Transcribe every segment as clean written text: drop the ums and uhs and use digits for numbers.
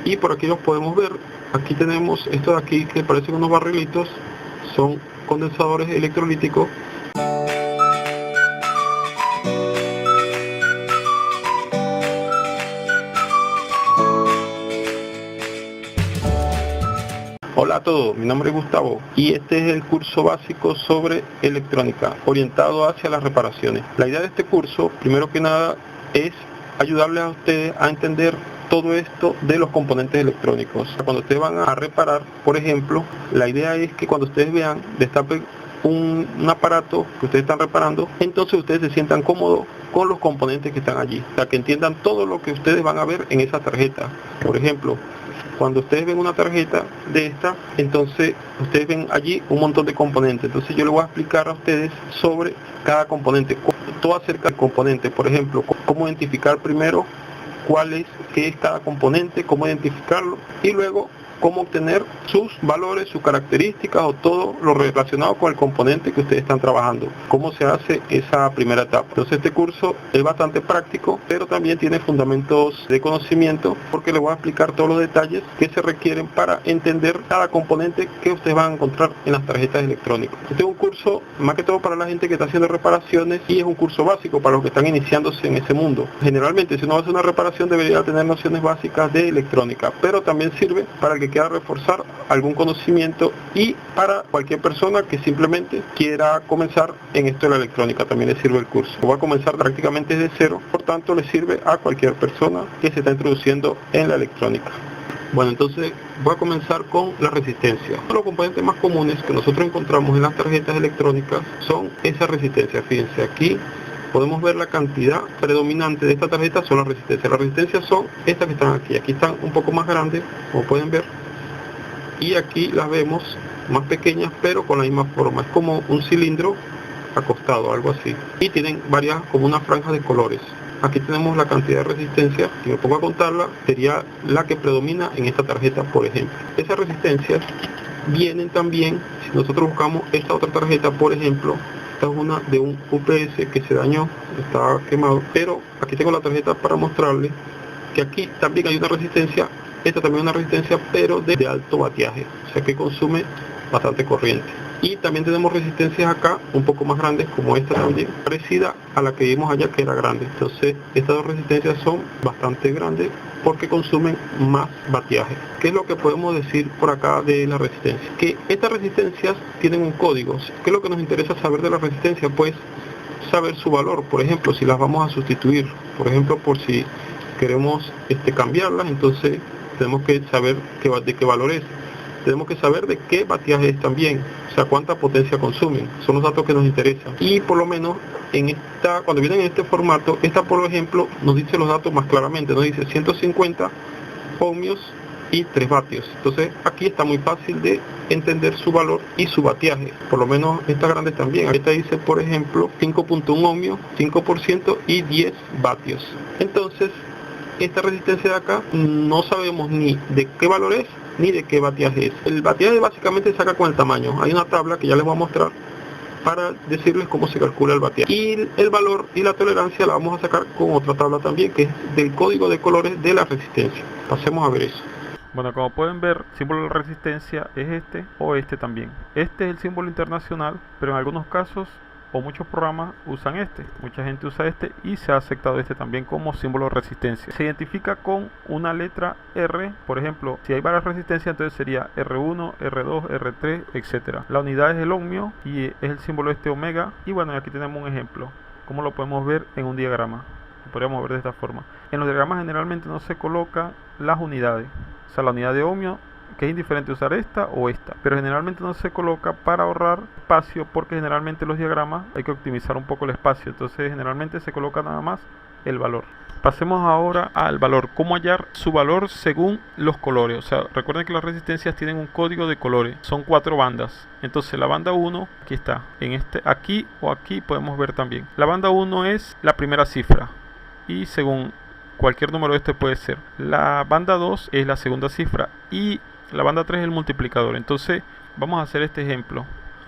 Y por aquí los podemos ver. Aquí tenemos esto de aquí que parecen unos barrilitos, son condensadores electrolíticos. Hola a todos, mi nombre es Gustavo y este es el curso básico sobre electrónica, orientado hacia las reparaciones. La idea de este curso, primero que nada, es ayudarles a ustedes a entender todo esto de los componentes electrónicos. Cuando ustedes van a reparar, por ejemplo, la idea es que cuando ustedes vean, destapen un aparato que ustedes están reparando, entonces ustedes se sientan cómodos con los componentes que están allí, para que entiendan todo lo que ustedes van a ver en esa tarjeta. Por ejemplo, cuando ustedes ven una tarjeta de esta, entonces ustedes ven allí un montón de componentes. Entonces yo les voy a explicar a ustedes sobre cada componente, todo acerca del componente. Por ejemplo, cómo identificar primero qué es cada componente, cómo identificarlo, y luego cómo obtener sus valores, sus características o todo lo relacionado con el componente que ustedes están trabajando. Cómo se hace esa primera etapa. Entonces este curso es bastante práctico, pero también tiene fundamentos de conocimiento, porque les voy a explicar todos los detalles que se requieren para entender cada componente que ustedes van a encontrar en las tarjetas electrónicas. Este es un curso más que todo para la gente que está haciendo reparaciones, y es un curso básico para los que están iniciándose en ese mundo. Generalmente, si uno hace una reparación, debería tener nociones básicas de electrónica, pero también sirve para el que quiera reforzar algún conocimiento y para cualquier persona que simplemente quiera comenzar en esto de la electrónica. También le sirve el curso. Va a comenzar prácticamente desde cero, por tanto le sirve a cualquier persona que se está introduciendo en la electrónica. Bueno, entonces voy a comenzar con la resistencia. Los componentes más comunes que nosotros encontramos en las tarjetas electrónicas son esa resistencia. Fíjense, aquí podemos ver la cantidad predominante de esta tarjeta son las resistencias. Las resistencias son estas que están aquí. Aquí están un poco más grandes, como pueden ver. Y aquí las vemos más pequeñas, pero con la misma forma. Es como un cilindro acostado, algo así. Y tienen varias, como una franja de colores. Aquí tenemos la cantidad de resistencia. Si me pongo a contarla, sería la que predomina en esta tarjeta, por ejemplo. Esas resistencias vienen también, si nosotros buscamos esta otra tarjeta, por ejemplo, esta es una de un UPS que se dañó, está quemado, pero aquí tengo la tarjeta para mostrarles que aquí también hay una resistencia. Esta también es una resistencia, pero de alto bateaje, o sea que consume bastante corriente. Y también tenemos resistencias acá un poco más grandes, como esta también, parecida a la que vimos allá, que era grande. Entonces estas dos resistencias son bastante grandes porque consumen más bateaje. ¿Qué es lo que podemos decir por acá de la resistencia? Que estas resistencias tienen un código. ¿Qué es lo que nos interesa saber de la resistencia? Pues saber su valor. Por ejemplo, si las vamos a sustituir, por ejemplo, por si queremos cambiarlas, entonces tenemos que saber de qué valor es. Tenemos que saber de qué bateaje es también, o sea, cuánta potencia consumen. Son los datos que nos interesan. Y por lo menos cuando vienen en este formato, esta por ejemplo nos dice los datos más claramente. Nos dice 150 ohmios y 3 vatios. Entonces aquí está muy fácil de entender su valor y su bateaje. Por lo menos estas grandes también. Esta dice, por ejemplo, 5.1 ohmios, 5% y 10 vatios. Entonces esta resistencia de acá no sabemos ni de qué valor es ni de qué bateaje es. El bateaje básicamente se saca con el tamaño. Hay una tabla que ya les voy a mostrar para decirles cómo se calcula el bateaje. Y el valor y la tolerancia la vamos a sacar con otra tabla también, que es del código de colores de la resistencia. Pasemos a ver eso. Bueno, como pueden ver, el símbolo de resistencia es este o este también. Este es el símbolo internacional, pero en algunos casos o muchos programas usan este. Mucha gente usa este y se ha aceptado este también como símbolo de resistencia. Se identifica con una letra R. Por ejemplo, si hay varias resistencias, entonces sería R1, R2, R3, etc. La unidad es el ohmio y es el símbolo omega. Y bueno, aquí tenemos un ejemplo. ¿Cómo lo podemos ver en un diagrama? Lo podríamos ver de esta forma. En los diagramas generalmente no se colocan las unidades. O sea, la unidad de ohmio, que es indiferente usar esta o esta, pero generalmente no se coloca para ahorrar espacio, porque generalmente los diagramas hay que optimizar un poco el espacio. Entonces generalmente se coloca nada más el valor. Pasemos ahora al valor. ¿Cómo hallar su valor según los colores? O sea, recuerden que las resistencias tienen un código de colores. Son 4 bandas. Entonces la banda 1, aquí está. Aquí o aquí podemos ver también. La banda 1 es la primera cifra. Y según cualquier número puede ser. La banda 2 es la segunda cifra. Y la banda 3 es el multiplicador. Entonces vamos a hacer este ejemplo.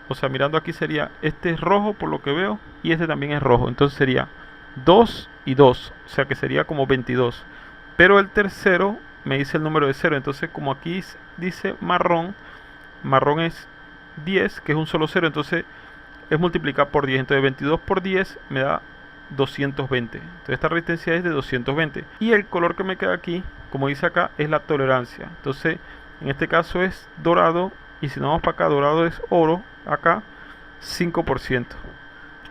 O sea, mirando aquí sería, este es rojo por lo que veo, y este también es rojo. Entonces sería 2 y 2, o sea que sería como 22. Pero el tercero me dice el número de 0. Entonces como aquí dice marrón, marrón es 10, que es un solo 0, entonces es multiplicar por 10. Entonces 22 por 10 me da 220. Entonces esta resistencia es de 220. Y el color que me queda aquí, como dice acá, es la tolerancia. Entonces en este caso es dorado, y si nos vamos para acá, dorado es oro, acá 5%.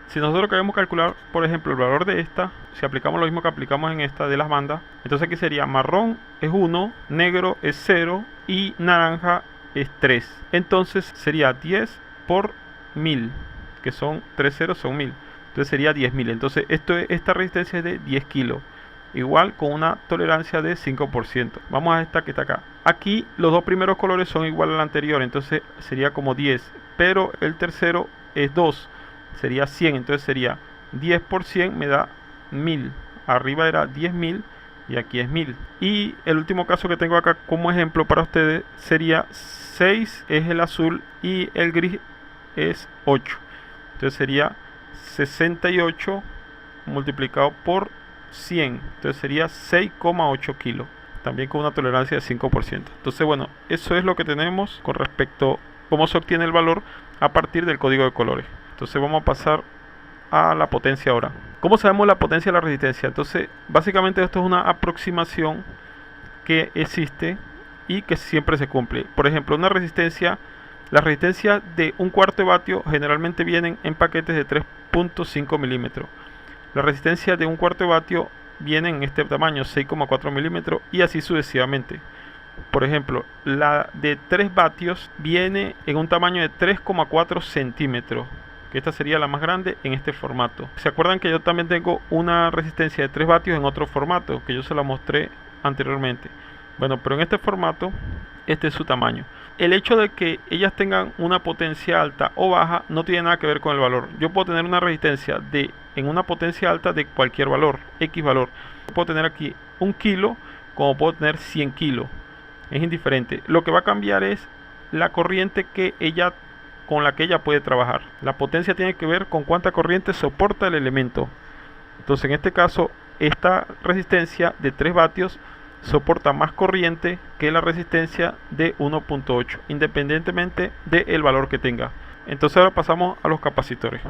Si nosotros queremos calcular, por ejemplo, el valor de esta, si aplicamos lo mismo que aplicamos en esta de las bandas, entonces aquí sería marrón es 1, negro es 0 y naranja es 3. Entonces sería 10 por 1000, que son 3 ceros, son 1000. Entonces sería 10.000. Entonces esta resistencia es de 10 kilos, igual con una tolerancia de 5%. Vamos a esta que está acá. Aquí los dos primeros colores son igual al anterior, entonces sería como 10, pero el tercero es 2, sería 100. Entonces sería 10 por 100 me da 1000. Arriba era 10.000 y aquí es 1000. Y el último caso que tengo acá como ejemplo para ustedes sería 6 es el azul y el gris es 8. Entonces sería 68 multiplicado por 100. Entonces sería 6,8 kilos. También con una tolerancia de 5%. Entonces bueno, eso es lo que tenemos con respecto a cómo se obtiene el valor a partir del código de colores. Entonces vamos a pasar a la potencia ahora. ¿Cómo sabemos la potencia de la resistencia? Entonces básicamente esto es una aproximación que existe y que siempre se cumple. Por ejemplo, una resistencia, las resistencias de un cuarto de vatio generalmente vienen en paquetes de 3.5 milímetros. La resistencia de un cuarto de vatio viene en este tamaño, 6,4 milímetros, y así sucesivamente. Por ejemplo, la de 3 vatios viene en un tamaño de 3,4 centímetros, que esta sería la más grande en este formato. ¿Se acuerdan que yo también tengo una resistencia de 3 vatios en otro formato, que yo se la mostré anteriormente? Bueno, pero en este formato, este es su tamaño. El hecho de que ellas tengan una potencia alta o baja no tiene nada que ver con el valor. Yo puedo tener una resistencia en una potencia alta de cualquier valor, X valor. Puedo tener aquí 1 kilo como puedo tener 100 kilos. Es indiferente. Lo que va a cambiar es la corriente con la que ella puede trabajar. La potencia tiene que ver con cuánta corriente soporta el elemento. Entonces en este caso, esta resistencia de 3 vatios soporta más corriente que la resistencia de 1.8, independientemente del valor que tenga. Entonces ahora pasamos a los capacitores.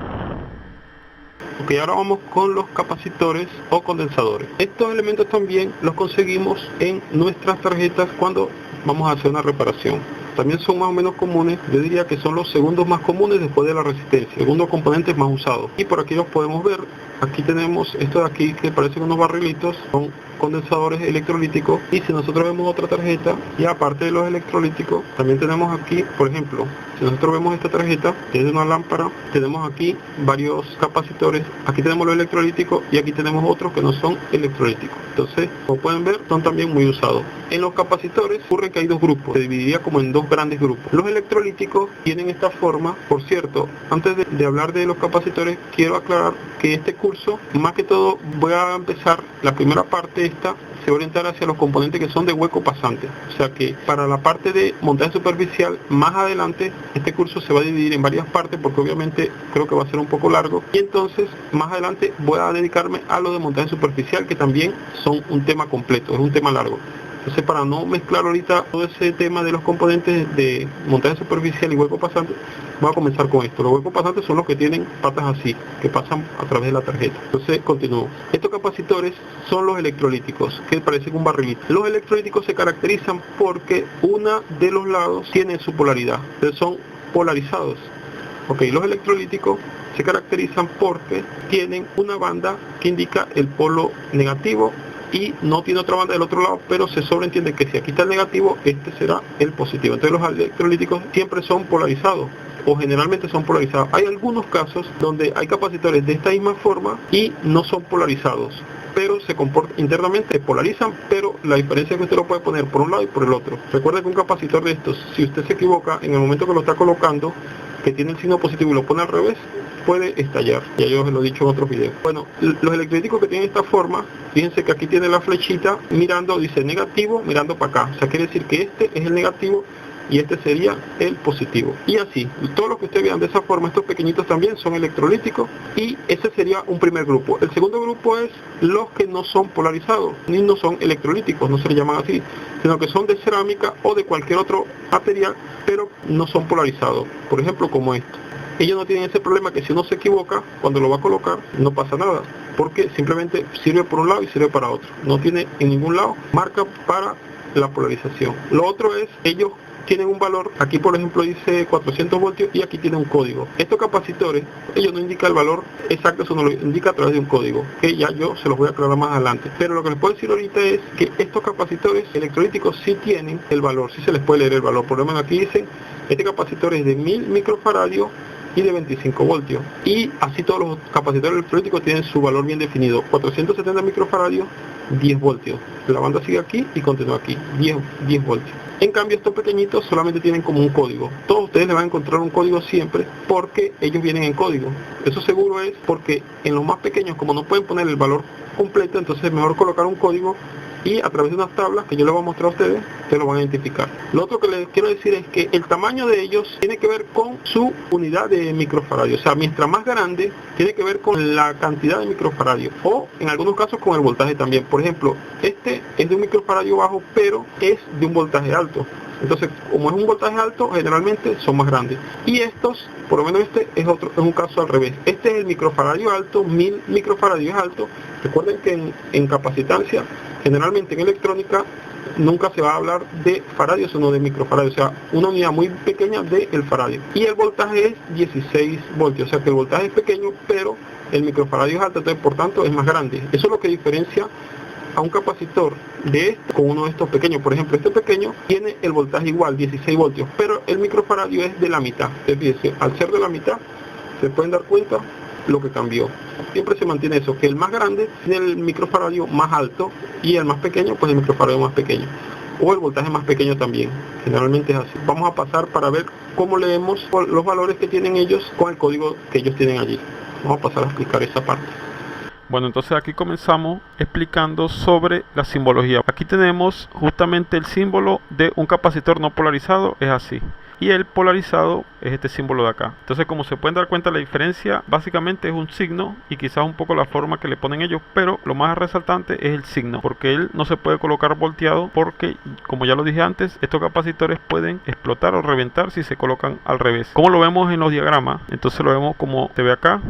Ok, ahora vamos con los capacitores o condensadores. Estos elementos también los conseguimos en nuestras tarjetas cuando vamos a hacer una reparación. También son más o menos comunes, yo diría que son los segundos más comunes después de la resistencia, segundos componentes más usados. Y por aquí los podemos ver, aquí tenemos esto de aquí que parecen unos barrilitos, son condensadores electrolíticos. Y si nosotros vemos otra tarjeta, y aparte de los electrolíticos, también tenemos aquí, por ejemplo, si nosotros vemos esta tarjeta, que es de una lámpara, tenemos aquí varios capacitores. Aquí tenemos los electrolíticos y aquí tenemos otros que no son electrolíticos. Entonces, como pueden ver, son también muy usados. En los capacitores ocurre que hay dos grupos, se dividiría como en dos grandes grupos. Los electrolíticos tienen esta forma. Por cierto, antes de hablar de los capacitores, quiero aclarar que este curso, más que todo, voy a empezar la primera parte esta, se va a orientar hacia los componentes que son de hueco pasante. O sea que para la parte de montaje superficial, más adelante, este curso se va a dividir en varias partes porque obviamente creo que va a ser un poco largo. Y entonces, más adelante voy a dedicarme a lo de montaje superficial, que también son un tema completo, es un tema largo. Entonces, para no mezclar ahorita todo ese tema de los componentes de montaje superficial y hueco pasante, voy a comenzar con esto. Los huecos pasantes son los que tienen patas así, que pasan a través de la tarjeta. Entonces, continúo. Estos capacitores son los electrolíticos, que parecen un barrilito. Los electrolíticos se caracterizan porque una de los lados tiene su polaridad. Entonces, son polarizados. Ok, los electrolíticos se caracterizan porque tienen una banda que indica el polo negativo y no tiene otra banda del otro lado, pero se sobreentiende que si aquí está el negativo, este será el positivo. Entonces los electrolíticos siempre son polarizados, o generalmente son polarizados. Hay algunos casos donde hay capacitores de esta misma forma y no son polarizados, pero se comportan internamente, se polarizan, pero la diferencia es que usted lo puede poner por un lado y por el otro. Recuerde que un capacitor de estos, si usted se equivoca en el momento que lo está colocando, que tiene el signo positivo y lo pone al revés, puede estallar. Ya yo os lo he dicho en otros videos. Bueno, los electrolíticos que tienen esta forma, fíjense que aquí tiene la flechita mirando, dice negativo, mirando para acá. O sea, quiere decir que este es el negativo y este sería el positivo. Y así, todo lo que ustedes vean de esa forma, estos pequeñitos también son electrolíticos, y ese sería un primer grupo. El segundo grupo es los que no son polarizados, ni no son electrolíticos, no se les llaman así, sino que son de cerámica o de cualquier otro material, pero no son polarizados, por ejemplo como esto. Ellos no tienen ese problema que si uno se equivoca, cuando lo va a colocar, no pasa nada, porque simplemente sirve por un lado y sirve para otro. No tiene en ningún lado marca para la polarización. Lo otro es, ellos tienen un valor, aquí por ejemplo dice 400 voltios y aquí tiene un código. Estos capacitores, ellos no indican el valor exacto, eso no lo indica a través de un código, que ya yo se los voy a aclarar más adelante. Pero lo que les puedo decir ahorita es que estos capacitores electrolíticos sí tienen el valor, sí se les puede leer el valor. Por lo menos aquí dicen, este capacitor es de 1000 microfaradios y de 25 voltios. Y así todos los capacitores electrolíticos tienen su valor bien definido. 470 microfaradios, 10 voltios. La banda sigue aquí y continúa aquí, 10 voltios. En cambio estos pequeñitos solamente tienen como un código. Todos ustedes le van a encontrar un código siempre porque ellos vienen en código. Eso seguro es porque en los más pequeños, como no pueden poner el valor completo, entonces es mejor colocar un código y a través de unas tablas que yo les voy a mostrar a ustedes, ustedes lo van a identificar. Lo otro que les quiero decir es que el tamaño de ellos tiene que ver con su unidad de microfaradio. O sea, mientras más grande, tiene que ver con la cantidad de microfaradio. O en algunos casos con el voltaje también. Por ejemplo, este es de un microfaradio bajo, pero es de un voltaje alto. Entonces, como es un voltaje alto, generalmente son más grandes. Y estos, por lo menos este es un caso al revés. Este es el microfaradio alto, 1000 microfaradios es alto. Recuerden que en capacitancia, generalmente en electrónica, nunca se va a hablar de faradio, sino de microfaradio, o sea, una unidad muy pequeña del faradio. Y el voltaje es 16 voltios, o sea que el voltaje es pequeño, pero el microfaradio es alto, entonces por tanto es más grande. Eso es lo que diferencia a un capacitor de este con uno de estos pequeños. Por ejemplo, este pequeño tiene el voltaje igual, 16 voltios, pero el microfaradio es de la mitad. Fíjense, al ser de la mitad, se pueden dar cuenta lo que cambió. Siempre se mantiene eso, que el más grande tiene el microfaradio más alto y el más pequeño, pues el microfaradio más pequeño. O el voltaje más pequeño también. Generalmente es así. Vamos a pasar para ver cómo leemos los valores que tienen ellos con el código que ellos tienen allí. Vamos a pasar a explicar esa parte. Bueno, entonces aquí comenzamos explicando sobre la simbología. Aquí tenemos justamente el símbolo de un capacitor no polarizado, es así. Y el polarizado es este símbolo de acá. Entonces, como se pueden dar cuenta, la diferencia básicamente es un signo y quizás un poco la forma que le ponen ellos, pero lo más resaltante es el signo, porque él no se puede colocar volteado porque, como ya lo dije antes, estos capacitores pueden explotar o reventar si se colocan al revés. Como lo vemos en los diagramas, entonces lo vemos como se ve acá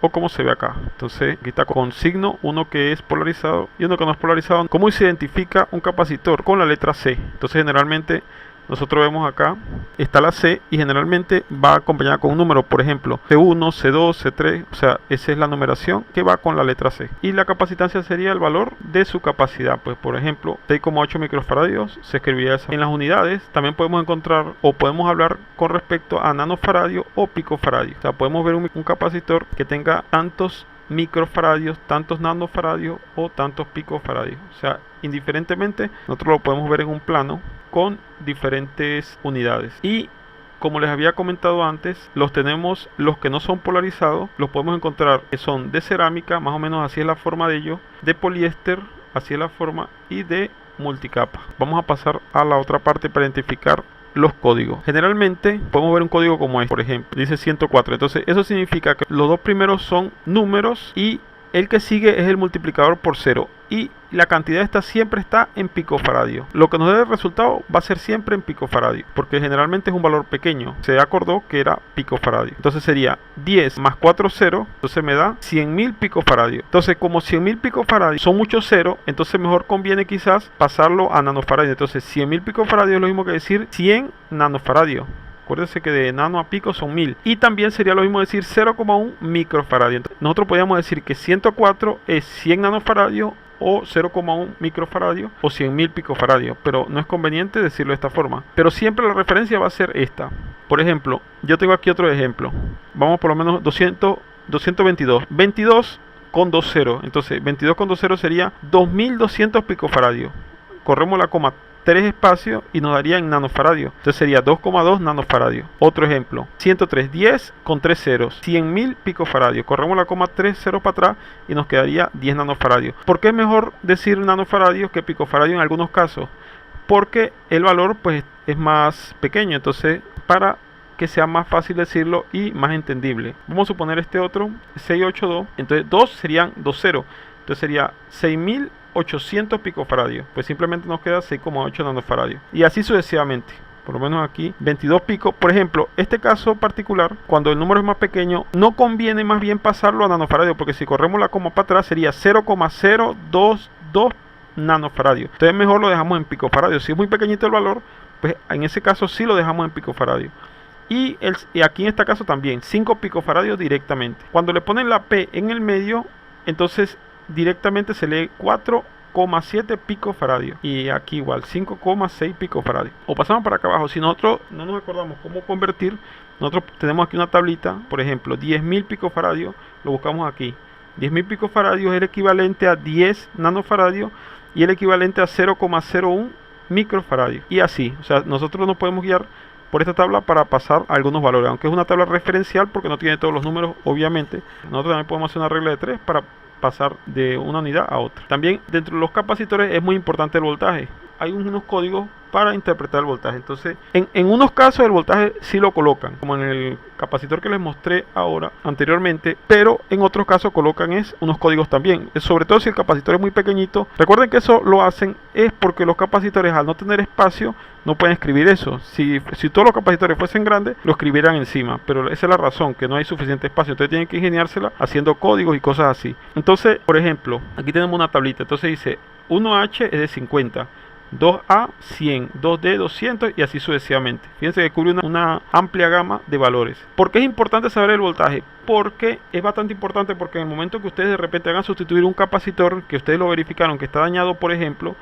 o como se ve acá. Entonces aquí está con signo, uno que es polarizado y uno que no es polarizado. ¿Cómo se identifica un capacitor? Con la letra C. Entonces generalmente nosotros vemos acá, está la C y generalmente va acompañada con un número, por ejemplo, C1, C2, C3, o sea, esa es la numeración que va con la letra C. Y la capacitancia sería el valor de su capacidad, pues por ejemplo, 6,8 microfaradios, se escribiría esa. En las unidades también podemos encontrar o podemos hablar con respecto a nanofaradio o picofaradio. O sea, podemos ver un capacitor que tenga tantos microfaradios, tantos nanofaradios o tantos picofaradios. O sea, indiferentemente, nosotros lo podemos ver en un plano con diferentes unidades. Y como les había comentado antes, los tenemos, los que no son polarizados, los podemos encontrar que son de cerámica, más o menos así es la forma de ellos, de poliéster, así es la forma, y de multicapa. Vamos a pasar a la otra parte para identificar los códigos. Generalmente podemos ver un código como este, por ejemplo, dice 104. Entonces eso significa que los dos primeros son números y el que sigue es el multiplicador por 0 y la cantidad esta siempre está en picofaradio. Lo que nos dé el resultado va a ser siempre en picofaradio, porque generalmente es un valor pequeño. Se acordó que era picofaradio. Entonces sería 10 más 4 ceros, entonces me da 100.000 picofaradios. Entonces como 100.000 picofaradios son muchos ceros, entonces mejor conviene quizás pasarlo a nanofaradios. Entonces 100.000 picofaradios es lo mismo que decir 100 nanofaradios. Acuérdense que de nano a pico son 1000. Y también sería lo mismo decir 0,1 microfaradio. Entonces, nosotros podríamos decir que 104 es 100 nanofaradios o 0,1 microfaradio o 100.000 picofaradios, pero no es conveniente decirlo de esta forma. Pero siempre la referencia va a ser esta. Por ejemplo, yo tengo aquí otro ejemplo. Vamos por lo menos 222. 22 con 2 ceros. Entonces 22 con 2 ceros sería 2200 picofaradios. Corremos la coma 3 espacios y nos daría en nanofaradios. Entonces sería 2,2 nanofaradios. Otro ejemplo, 103, 10 con 3 ceros, 100.000 picofaradios. Corremos la coma 3 ceros para atrás y nos quedaría 10 nanofaradios. ¿Por qué es mejor decir nanofaradios que picofaradios en algunos casos? Porque el valor pues es más pequeño, entonces para que sea más fácil decirlo y más entendible, vamos a suponer este otro 682, entonces 2 serían 20, entonces sería 6800 picofaradios, pues simplemente nos queda 6,8 nanofaradios y así sucesivamente. Por lo menos aquí 22 picos. Por ejemplo, este caso particular, cuando el número es más pequeño, no conviene más bien pasarlo a nanofaradios, porque si corremos la coma para atrás sería 0,022 nanofaradios. Entonces mejor lo dejamos en picofaradios. Si es muy pequeñito el valor, pues en ese caso sí lo dejamos en picofaradios. Y aquí en este caso también 5 picofaradios directamente. Cuando le ponen la P en el medio, entonces directamente se lee 4,7 picofaradios, y aquí igual 5,6 picofaradios. O pasamos para acá abajo. Si nosotros no nos acordamos cómo convertir, nosotros tenemos aquí una tablita. Por ejemplo, 10.000 picofaradios, lo buscamos aquí. 10.000 picofaradios es el equivalente a 10 nanofaradios y el equivalente a 0,01 microfaradios, y así. O sea, nosotros nos podemos guiar por esta tabla para pasar algunos valores, aunque es una tabla referencial porque no tiene todos los números, obviamente. Nosotros también podemos hacer una regla de 3 para pasar de una unidad a otra. También dentro de los capacitores es muy importante el voltaje. Hay unos códigos para interpretar el voltaje. Entonces, en unos casos el voltaje sí lo colocan, como en el capacitor que les mostré anteriormente, pero en otros casos colocan unos códigos también. Sobre todo si el capacitor es muy pequeñito. Recuerden que eso lo hacen es porque los capacitores, al no tener espacio, no pueden escribir eso. Si todos los capacitores fuesen grandes, lo escribieran encima, pero esa es la razón, que no hay suficiente espacio. Entonces tienen que ingeniársela haciendo códigos y cosas así. Entonces, por ejemplo, aquí tenemos una tablita. Entonces dice 1H es de 50, 2A 100, 2D 200 y así sucesivamente. Fíjense que cubre una amplia gama de valores. ¿Por qué es importante saber el voltaje? Porque es bastante importante, porque en el momento que ustedes de repente hagan sustituir un capacitor que ustedes lo verificaron que está dañado, por ejemplo,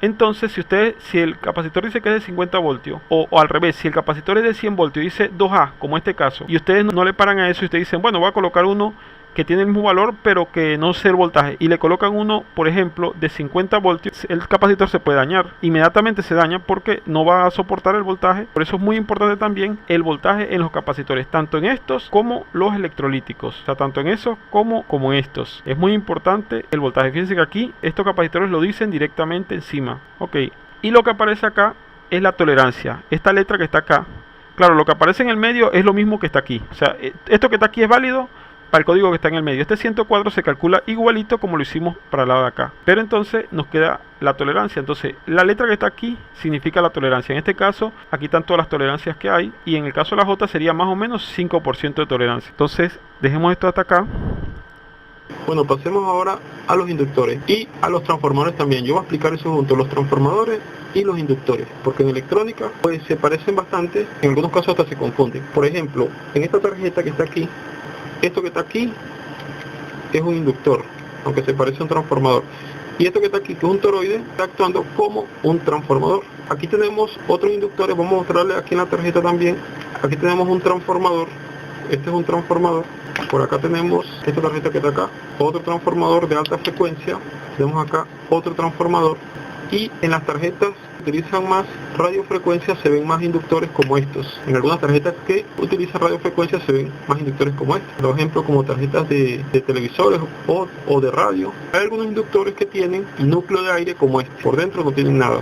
entonces si el capacitor dice que es de 50 voltios, o al revés, si el capacitor es de 100 voltios y dice 2A, como este caso, y ustedes no le paran a eso y ustedes dicen, bueno, voy a colocar uno que tiene el mismo valor pero que no sé el voltaje, y le colocan uno, por ejemplo, de 50 voltios, el capacitor se puede dañar, inmediatamente se daña porque no va a soportar el voltaje. Por eso es muy importante también el voltaje en los capacitores, tanto en estos como los electrolíticos, o sea, tanto en esos como en estos. Es muy importante el voltaje. Fíjense que aquí estos capacitores lo dicen directamente encima. Ok, y lo que aparece acá es la tolerancia, esta letra que está acá. Claro, lo que aparece en el medio es lo mismo que está aquí, o sea, esto que está aquí es válido para el código que está en el medio. Este 104 se calcula igualito como lo hicimos para el lado de acá, pero entonces nos queda la tolerancia. Entonces la letra que está aquí significa la tolerancia. En este caso aquí están todas las tolerancias que hay, y en el caso de la J sería más o menos 5% de tolerancia. Entonces dejemos esto hasta acá. Bueno, pasemos ahora a los inductores y a los transformadores también. Yo voy a explicar eso junto, los transformadores y los inductores, porque en electrónica pues se parecen bastante, en algunos casos hasta se confunden. Por ejemplo, en esta tarjeta que está aquí, esto que está aquí es un inductor, aunque se parece a un transformador. Y esto que está aquí, que es un toroide, está actuando como un transformador. Aquí tenemos otros inductores, vamos a mostrarles aquí en la tarjeta también. Aquí tenemos un transformador, este es un transformador. Por acá tenemos esta tarjeta que está acá, otro transformador de alta frecuencia. Tenemos acá otro transformador. Y en las tarjetas que utilizan más radiofrecuencia se ven más inductores como estos. En algunas tarjetas que utilizan radiofrecuencia se ven más inductores como estos. Por ejemplo, como tarjetas de televisores o de radio. Hay algunos inductores que tienen núcleo de aire como este. Por dentro no tienen nada.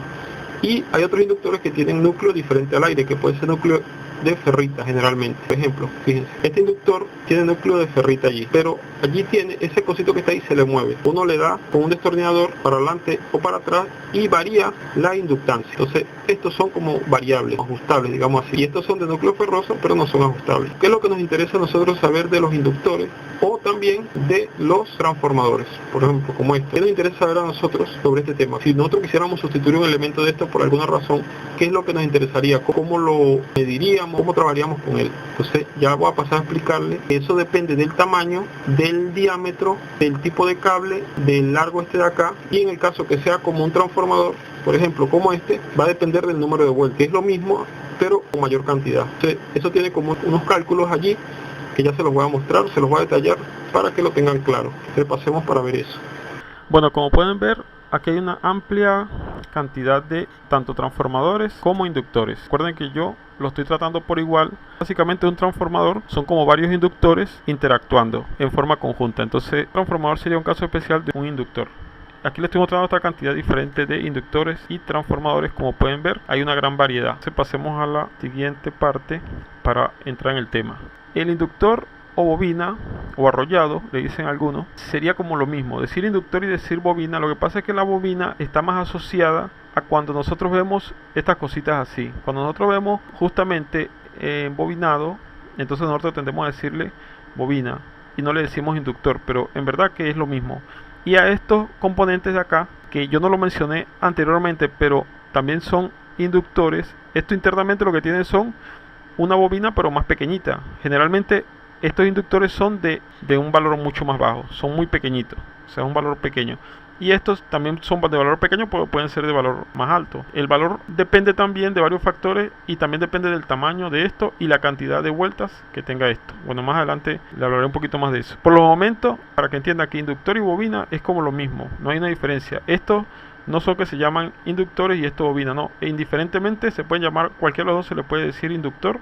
Y hay otros inductores que tienen núcleo diferente al aire, que puede ser núcleo de ferrita generalmente. Por ejemplo, fíjense, este inductor tiene núcleo de ferrita allí, pero allí tiene ese cosito que está ahí, se le mueve. Uno le da con un destornillador para adelante o para atrás y varía la inductancia. Entonces estos son como variables, ajustables, digamos así, y estos son de núcleo ferroso pero no son ajustables. ¿Qué es lo que nos interesa a nosotros saber de los inductores o también de los transformadores? Por ejemplo, como este. ¿Qué nos interesa saber a nosotros sobre este tema? Si nosotros quisiéramos sustituir un elemento de esto por alguna razón, ¿qué es lo que nos interesaría? ¿Cómo lo mediríamos? ¿Cómo trabajaríamos con él? Entonces ya voy a pasar a explicarle. Eso depende del tamaño, del diámetro, del tipo de cable, del largo este de acá, y en el caso que sea como un transformador, por ejemplo como este, va a depender del número de vueltas. Es lo mismo pero con mayor cantidad. Entonces, eso tiene como unos cálculos allí que ya se los voy a mostrar, se los voy a detallar para que lo tengan claro. Repasemos para ver eso. Bueno, como pueden ver, aquí hay una amplia cantidad de tanto transformadores como inductores. Recuerden que yo lo estoy tratando por igual. Básicamente un transformador son como varios inductores interactuando en forma conjunta. Entonces, un transformador sería un caso especial de un inductor. aquí les estoy mostrando otra cantidad diferente de inductores y transformadores. Como pueden ver, hay una gran variedad. Entonces pasemos a la siguiente parte para entrar en el tema. El inductor o bobina o arrollado, le dicen algunos, sería como lo mismo, decir inductor y decir bobina. Lo que pasa es que la bobina está más asociada a cuando nosotros vemos estas cositas así. Cuando nosotros vemos justamente bobinado, entonces nosotros tendemos a decirle bobina y no le decimos inductor, pero en verdad que es lo mismo. Y a estos componentes de acá, que yo no lo mencioné anteriormente, pero también son inductores, esto internamente lo que tienen son una bobina pero más pequeñita. Generalmente estos inductores son de un valor mucho más bajo, son muy pequeñitos, o sea, un valor pequeño. Y estos también son de valor pequeño, pero pueden ser de valor más alto. El valor depende también de varios factores y también depende del tamaño de esto y la cantidad de vueltas que tenga esto. Bueno, más adelante le hablaré un poquito más de eso. Por los momentos, para que entiendan que inductor y bobina es como lo mismo, no hay una diferencia. Estos no son que se llaman inductores y esto bobina, no. E indiferentemente se pueden llamar, cualquiera de los dos se le puede decir inductor.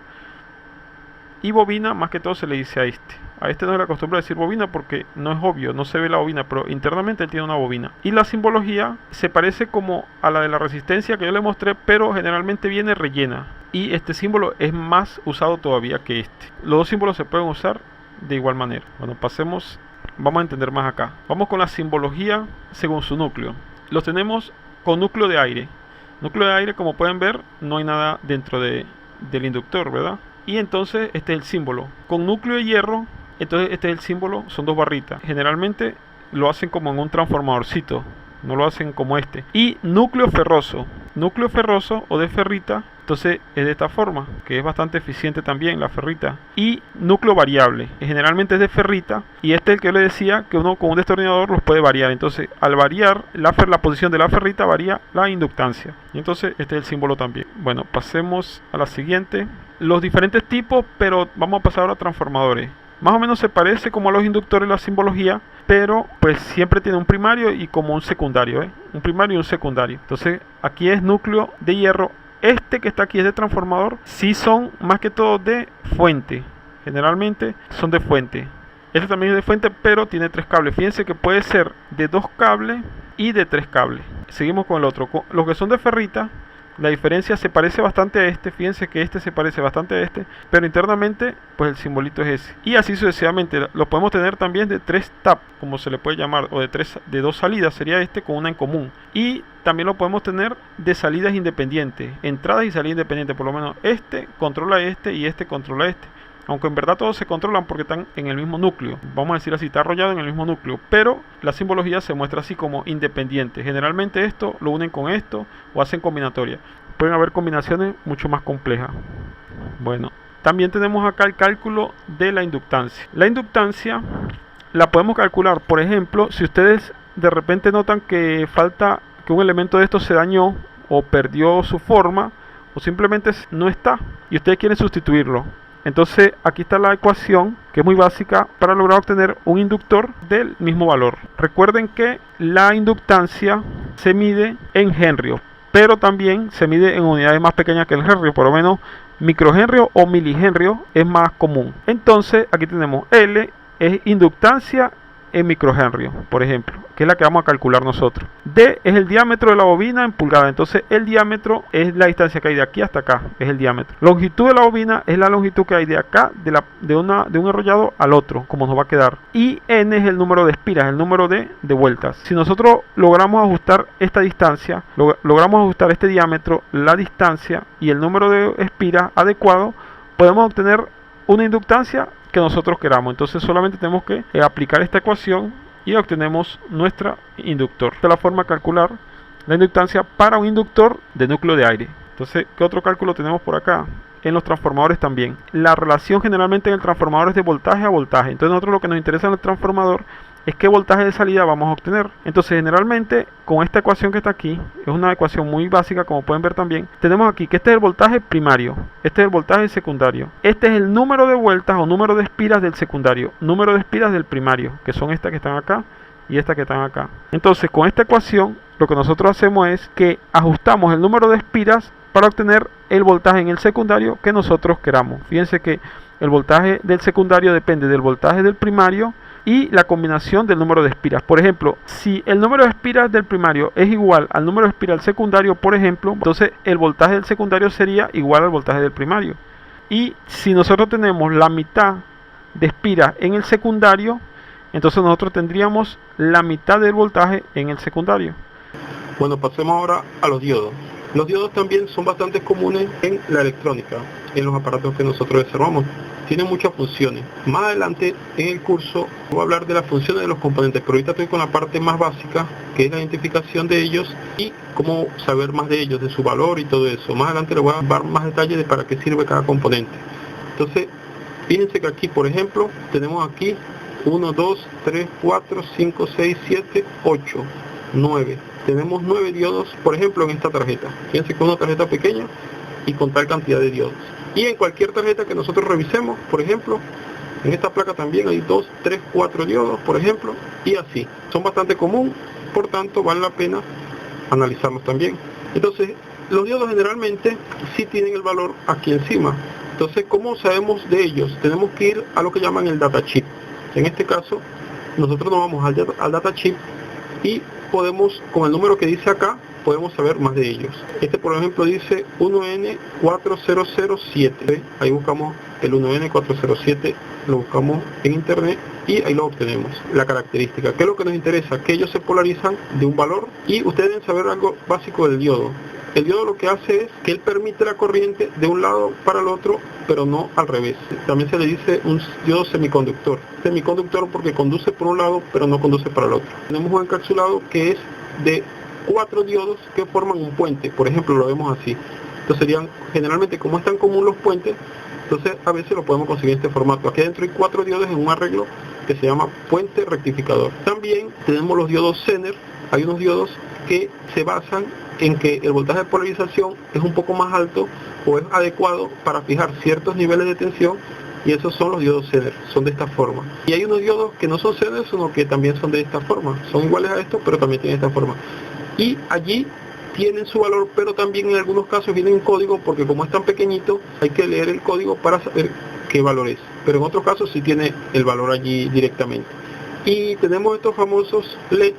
Y bobina, más que todo se le dice a este. A este no se le acostumbra a decir bobina porque no es obvio, no se ve la bobina, pero internamente él tiene una bobina. Y la simbología se parece como a la de la resistencia que yo le mostré, pero generalmente viene rellena. Y este símbolo es más usado todavía que este. Los dos símbolos se pueden usar de igual manera. Bueno, pasemos, vamos a entender más acá. Vamos con la simbología según su núcleo. Los tenemos con núcleo de aire. Núcleo de aire, como pueden ver, no hay nada dentro del inductor, ¿verdad? Y entonces este es el símbolo. Con núcleo de hierro, entonces este es el símbolo, son dos barritas. Generalmente lo hacen como en un transformadorcito, no lo hacen como este. Y núcleo ferroso o de ferrita, entonces es de esta forma, que es bastante eficiente también la ferrita. Y núcleo variable, generalmente es de ferrita, y este es el que yo le decía que uno con un destornillador los puede variar. Entonces al variar la posición de la ferrita varía la inductancia. Y entonces este es el símbolo también. Bueno, pasemos a la siguiente. Los diferentes tipos, pero vamos a pasar ahora a transformadores. Más o menos se parece como a los inductores la simbología, pero pues siempre tiene un primario y como un secundario, un primario y un secundario. Entonces aquí es núcleo de hierro. Este que está aquí es de transformador. Sí son más que todo de fuente. Generalmente son de fuente. Este también es de fuente, pero tiene 3 cables. Fíjense que puede ser de 2 cables y de 3 cables. Seguimos con el otro. Los que son de ferrita, la diferencia se parece bastante a este. Fíjense que este se parece bastante a este, pero internamente pues el simbolito es ese. Y así sucesivamente. Lo podemos tener también de 3 tap, como se le puede llamar, o de 2 salidas, sería este con una en común. Y también lo podemos tener de salidas independientes, entradas y salidas independientes. Por lo menos este controla este y este controla este. Aunque en verdad todos se controlan porque están en el mismo núcleo. Vamos a decir así, está arrollado en el mismo núcleo. Pero la simbología se muestra así como independiente. Generalmente esto lo unen con esto o hacen combinatoria. Pueden haber combinaciones mucho más complejas. Bueno, también tenemos acá el cálculo de la inductancia. La inductancia la podemos calcular, por ejemplo, si ustedes de repente notan que falta, que un elemento de esto se dañó o perdió su forma o simplemente no está y ustedes quieren sustituirlo. Entonces aquí está la ecuación, que es muy básica, para lograr obtener un inductor del mismo valor. Recuerden que la inductancia se mide en henrios, pero también se mide en unidades más pequeñas que el henrio. Por lo menos microhenrio o milihenrio es más común. Entonces aquí tenemos L es inductancia en microhenrio, por ejemplo, que es la que vamos a calcular nosotros. D es el diámetro de la bobina en pulgadas. Entonces el diámetro es la distancia que hay de aquí hasta acá, es el diámetro. Longitud de la bobina es la longitud que hay de acá, de un enrollado al otro, como nos va a quedar. Y N es el número de espiras, el número de vueltas. Si nosotros logramos ajustar esta distancia, logramos ajustar este diámetro, la distancia y el número de espiras adecuado, podemos obtener una inductancia que nosotros queramos. Entonces solamente tenemos que aplicar esta ecuación y obtenemos nuestro inductor. Esta es la forma de calcular la inductancia para un inductor de núcleo de aire. Entonces, ¿qué otro cálculo tenemos por acá? En los transformadores también. La relación generalmente en el transformador es de voltaje a voltaje. Entonces nosotros lo que nos interesa en el transformador es qué voltaje de salida vamos a obtener. Entonces generalmente con esta ecuación que está aquí, es una ecuación muy básica, como pueden ver también, tenemos aquí que este es el voltaje primario, este es el voltaje secundario, este es el número de vueltas o número de espiras del secundario, número de espiras del primario, que son estas que están acá y estas que están acá. Entonces con esta ecuación lo que nosotros hacemos es que ajustamos el número de espiras para obtener el voltaje en el secundario que nosotros queramos. Fíjense que el voltaje del secundario depende del voltaje del primario y la combinación del número de espiras. Por ejemplo, si el número de espiras del primario es igual al número de espiras del secundario, por ejemplo, entonces el voltaje del secundario sería igual al voltaje del primario. Y si nosotros tenemos la mitad de espiras en el secundario, entonces nosotros tendríamos la mitad del voltaje en el secundario. Bueno, pasemos ahora a los diodos. Los diodos también son bastante comunes en la electrónica, en los aparatos que nosotros observamos. Tienen muchas funciones. Más adelante en el curso voy a hablar de las funciones de los componentes, pero ahorita estoy con la parte más básica, que es la identificación de ellos y cómo saber más de ellos, de su valor y todo eso. Más adelante les voy a dar más detalles de para qué sirve cada componente. Entonces, fíjense que aquí, por ejemplo, tenemos aquí 1, 2, 3, 4, 5, 6, 7, 8, 9. Tenemos 9 diodos, por ejemplo, en esta tarjeta. Fíjense que es una tarjeta pequeña y con tal cantidad de diodos. Y en cualquier tarjeta que nosotros revisemos, por ejemplo, en esta placa también hay 2, 3, 4 diodos, por ejemplo, y así. Son bastante comunes, por tanto vale la pena analizarlos también. Entonces, los diodos generalmente sí tienen el valor aquí encima. Entonces, ¿cómo sabemos de ellos? Tenemos que ir a lo que llaman el datachip. En este caso, nosotros nos vamos al datachip y podemos, con el número que dice acá, podemos saber más de ellos. Este, por ejemplo, dice 1N4007. Ahí buscamos el 1N407, lo buscamos en internet y ahí lo obtenemos. La característica, ¿qué es lo que nos interesa? Que ellos se polarizan de un valor y ustedes deben saber algo básico del diodo. El diodo lo que hace es que él permite la corriente de un lado para el otro, pero no al revés. También se le dice un diodo semiconductor. Semiconductor porque conduce por un lado, pero no conduce para el otro. Tenemos un encapsulado que es de 4 diodos que forman un puente. Por ejemplo, lo vemos así. Entonces serían, generalmente, como es tan común los puentes, entonces a veces lo podemos conseguir en este formato. Aquí adentro hay 4 diodos en un arreglo que se llama puente rectificador. También tenemos los diodos Zener. Hay unos diodos que se basan en que el voltaje de polarización es un poco más alto o es adecuado para fijar ciertos niveles de tensión, y esos son los diodos Zener, son de esta forma. Y hay unos diodos que no son Zener, sino que también son de esta forma, son iguales a estos, pero también tienen esta forma. Y allí tienen su valor, pero también en algunos casos vienen en código, porque como es tan pequeñito, hay que leer el código para saber qué valor es. Pero en otros casos sí tiene el valor allí directamente. Y tenemos estos famosos LED,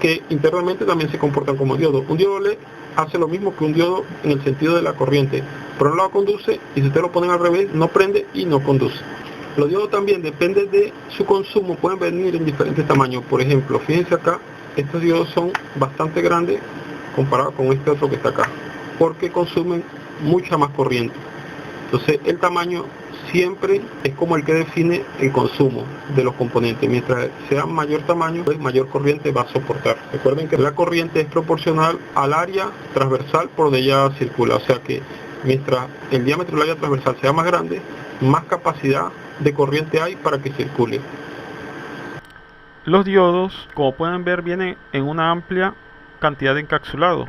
que internamente también se comportan como diodo. Un diodo LED hace lo mismo que un diodo en el sentido de la corriente. Por un lado conduce, y si ustedes lo ponen al revés, no prende y no conduce. Los diodos también, depende de su consumo, pueden venir en diferentes tamaños. Por ejemplo, fíjense acá, estos diodos son bastante grandes comparado con este otro que está acá, porque consumen mucha más corriente. Entonces el tamaño siempre es como el que define el consumo de los componentes. Mientras sea mayor tamaño, pues mayor corriente va a soportar. Recuerden que la corriente es proporcional al área transversal por donde ella circula. O sea que mientras el diámetro del área transversal sea más grande, más capacidad de corriente hay para que circule. Los diodos, como pueden ver, vienen en una amplia cantidad de encapsulado.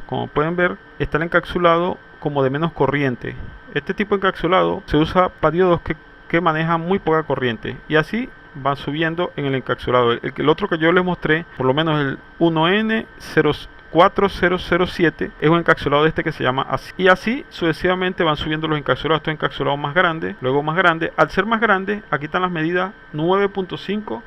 Como pueden ver, está el encapsulado como de menos corriente. Este tipo de encapsulado se usa para diodos que manejan muy poca corriente, y así van subiendo en el encapsulado. El otro que yo les mostré, por lo menos el 1N4007, es un encapsulado de este que se llama así. Y así sucesivamente van subiendo los encapsulados. Estos encapsulados más grandes, luego más grandes. Al ser más grandes, aquí están las medidas 9.5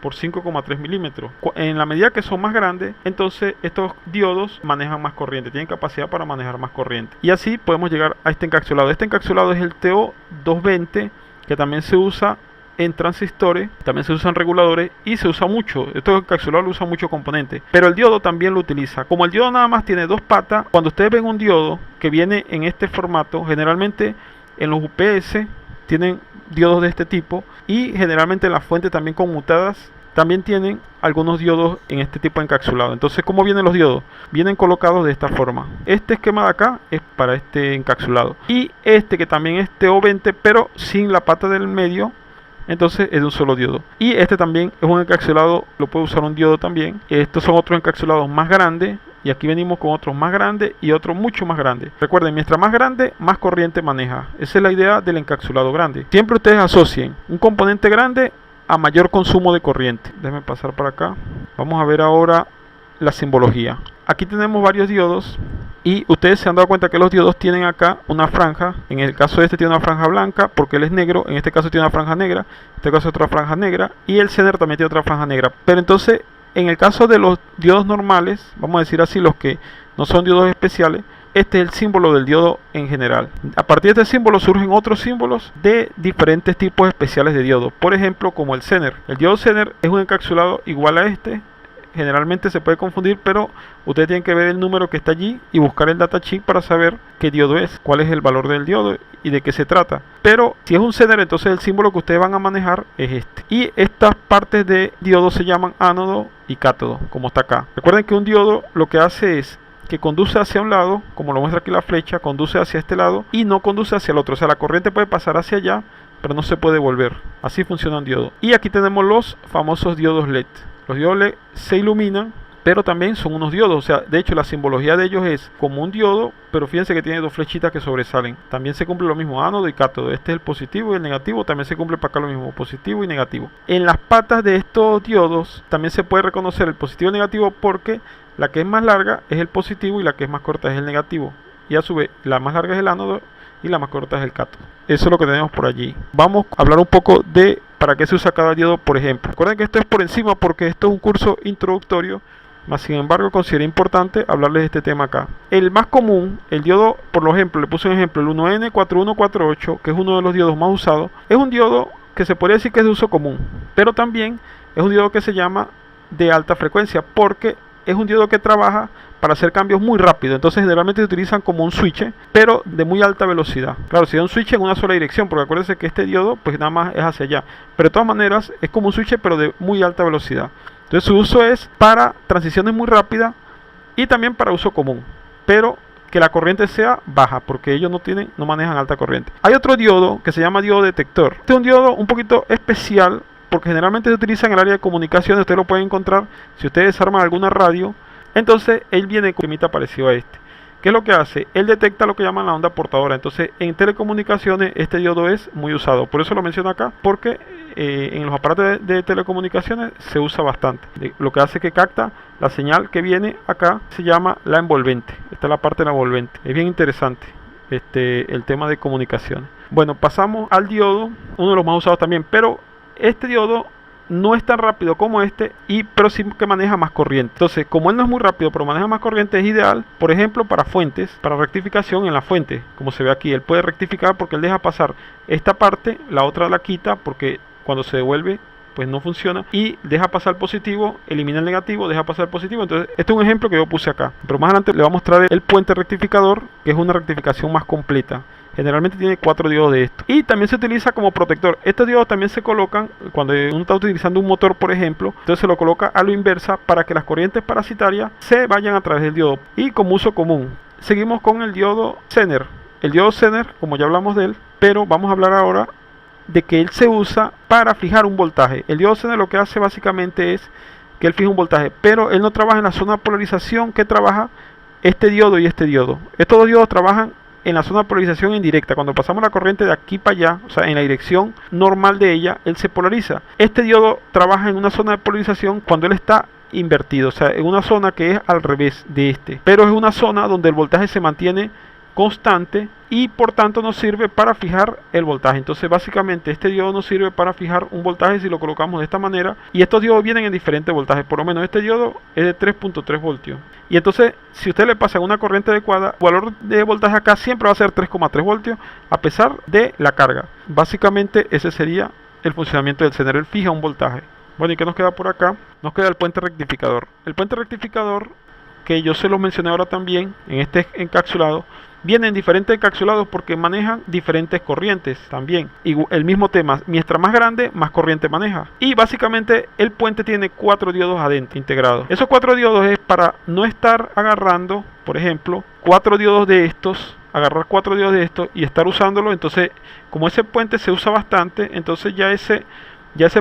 por 5,3 milímetros. En la medida que son más grandes, entonces estos diodos manejan más corriente, tienen capacidad para manejar más corriente. Y así podemos llegar a este encapsulado. Este encapsulado es el TO220, que también se usa en transistores, también se usa en reguladores y se usa mucho. Estos encapsulados lo usan muchos componentes, pero el diodo también lo utiliza. Como el diodo nada más tiene 2 patas, cuando ustedes ven un diodo que viene en este formato, generalmente en los UPS tienen diodos de este tipo, y generalmente las fuentes también conmutadas también tienen algunos diodos en este tipo de encapsulado. Entonces, ¿cómo vienen los diodos? Vienen colocados de esta forma. Este esquema de acá es para este encapsulado, y este que también es TO20 pero sin la pata del medio, entonces es de un solo diodo. Y este también es un encapsulado, lo puede usar un diodo también. Estos son otros encapsulados más grandes, y aquí venimos con otros más grandes y otros mucho más grandes. Recuerden, mientras más grande, más corriente maneja. Esa es la idea del encapsulado grande. Siempre ustedes asocien un componente grande a mayor consumo de corriente. Déjenme pasar para acá. Vamos a ver ahora la simbología. Aquí tenemos varios diodos y ustedes se han dado cuenta que los diodos tienen acá una franja. En el caso de este tiene una franja blanca porque él es negro, en este caso tiene una franja negra, en este caso otra franja negra, y el Zener también tiene otra franja negra. Pero entonces, en el caso de los diodos normales, vamos a decir así, los que no son diodos especiales, este es el símbolo del diodo en general. A partir de este símbolo surgen otros símbolos de diferentes tipos especiales de diodo. Por ejemplo, como el Zener. El diodo Zener es un encapsulado igual a este. Generalmente se puede confundir, pero ustedes tienen que ver el número que está allí y buscar el datasheet para saber qué diodo es, cuál es el valor del diodo y de qué se trata. Pero si es un Zener, entonces el símbolo que ustedes van a manejar es este. Y estas partes de diodo se llaman ánodo y cátodo, como está acá. Recuerden que un diodo lo que hace es que conduce hacia un lado, como lo muestra aquí la flecha, conduce hacia este lado y no conduce hacia el otro. O sea, la corriente puede pasar hacia allá, pero no se puede volver. Así funciona un diodo. Y aquí tenemos los famosos diodos LED. Los diodos LED se iluminan, pero también son unos diodos. O sea, de hecho la simbología de ellos es como un diodo, pero fíjense que tiene dos flechitas que sobresalen. También se cumple lo mismo, ánodo y cátodo. Este es el positivo y el negativo. También se cumple para acá lo mismo, positivo y negativo. En las patas de estos diodos también se puede reconocer el positivo y el negativo, porque la que es más larga es el positivo y la que es más corta es el negativo. Y a su vez, la más larga es el ánodo y la más corta es el cátodo. Eso es lo que tenemos por allí. Vamos a hablar un poco de para qué se usa cada diodo, por ejemplo. Recuerden que esto es por encima porque esto es un curso introductorio, mas sin embargo considero importante hablarles de este tema acá. El más común, el diodo, por ejemplo, le puse un ejemplo, el 1N4148, que es uno de los diodos más usados, es un diodo que se podría decir que es de uso común, pero también es un diodo que se llama de alta frecuencia porque es un diodo que trabaja para hacer cambios muy rápido. Entonces generalmente se utilizan como un switch, pero de muy alta velocidad. Claro, si es un switch en una sola dirección, porque acuérdense que este diodo pues nada más es hacia allá, pero de todas maneras es como un switch pero de muy alta velocidad. Entonces su uso es para transiciones muy rápidas y también para uso común, pero que la corriente sea baja, porque ellos no manejan alta corriente. Hay otro diodo que se llama diodo detector. Este es un diodo un poquito especial porque generalmente se utiliza en el área de comunicaciones. Ustedes lo pueden encontrar si ustedes desarman alguna radio. Entonces él viene con un esquemita parecido a este. ¿Qué es lo que hace? Él detecta lo que llaman la onda portadora. Entonces en telecomunicaciones este diodo es muy usado. Por eso lo menciono acá, porque en los aparatos de telecomunicaciones se usa bastante. Lo que hace es que capta la señal que viene acá, se llama la envolvente. Esta es la parte de la envolvente. Es bien interesante el tema de comunicaciones. Bueno, pasamos al diodo, uno de los más usados también, pero este diodo no es tan rápido como este, pero sí que maneja más corriente. Entonces, como él no es muy rápido, pero maneja más corriente, es ideal, por ejemplo, para fuentes, para rectificación en la fuente. Como se ve aquí, él puede rectificar porque él deja pasar esta parte, la otra la quita porque cuando se devuelve pues no funciona, y deja pasar positivo, elimina el negativo, deja pasar positivo. Entonces este es un ejemplo que yo puse acá, pero más adelante le voy a mostrar el puente rectificador, que es una rectificación más completa. Generalmente tiene 4 diodos de esto, y también se utiliza como protector. Estos diodos también se colocan cuando uno está utilizando un motor, por ejemplo. Entonces se lo coloca a lo inversa para que las corrientes parasitarias se vayan a través del diodo, y como uso común. Seguimos con el diodo Zener. El diodo Zener, como ya hablamos de él, pero vamos a hablar ahora de que él se usa para fijar un voltaje. El diodo Zener lo que hace básicamente es que él fija un voltaje, pero él no trabaja en la zona de polarización que trabaja este diodo y este diodo. Estos dos diodos trabajan en la zona de polarización indirecta. Cuando pasamos la corriente de aquí para allá, o sea, en la dirección normal de ella, él se polariza. Este diodo trabaja en una zona de polarización cuando él está invertido, o sea, en una zona que es al revés de este, pero es una zona donde el voltaje se mantiene constante y por tanto nos sirve para fijar el voltaje. Entonces básicamente este diodo nos sirve para fijar un voltaje si lo colocamos de esta manera, y estos diodos vienen en diferentes voltajes. Por lo menos este diodo es de 3.3 voltios, y entonces si usted le pasa una corriente adecuada, el valor de voltaje acá siempre va a ser 3.3 voltios a pesar de la carga. Básicamente ese sería el funcionamiento del Zener. Él fija un voltaje. Bueno, ¿y qué nos queda por acá? Nos queda el puente rectificador. El puente rectificador, que yo se lo mencioné ahora también en este encapsulado, vienen diferentes encapsulados porque manejan diferentes corrientes también. Y el mismo tema, mientras más grande, más corriente maneja. Y básicamente el puente tiene 4 diodos adentro integrados. Esos 4 diodos es para no estar agarrando, por ejemplo, 4 diodos de estos, agarrar 4 diodos de estos y estar usándolo. Entonces, como ese puente se usa bastante, entonces ya ese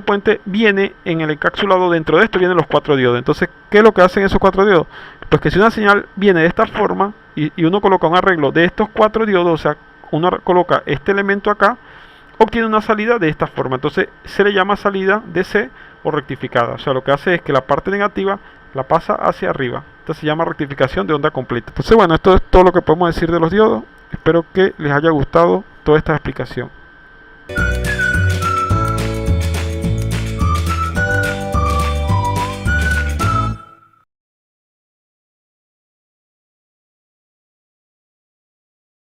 puente viene en el encapsulado. Dentro de esto vienen los 4 diodos. Entonces, ¿qué es lo que hacen esos 4 diodos? Pues que si una señal viene de esta forma y uno coloca un arreglo de estos 4 diodos, o sea, uno coloca este elemento acá, obtiene una salida de esta forma. Entonces se le llama salida DC o rectificada. O sea, lo que hace es que la parte negativa la pasa hacia arriba. Esto se llama rectificación de onda completa. Entonces bueno, esto es todo lo que podemos decir de los diodos. Espero que les haya gustado toda esta explicación.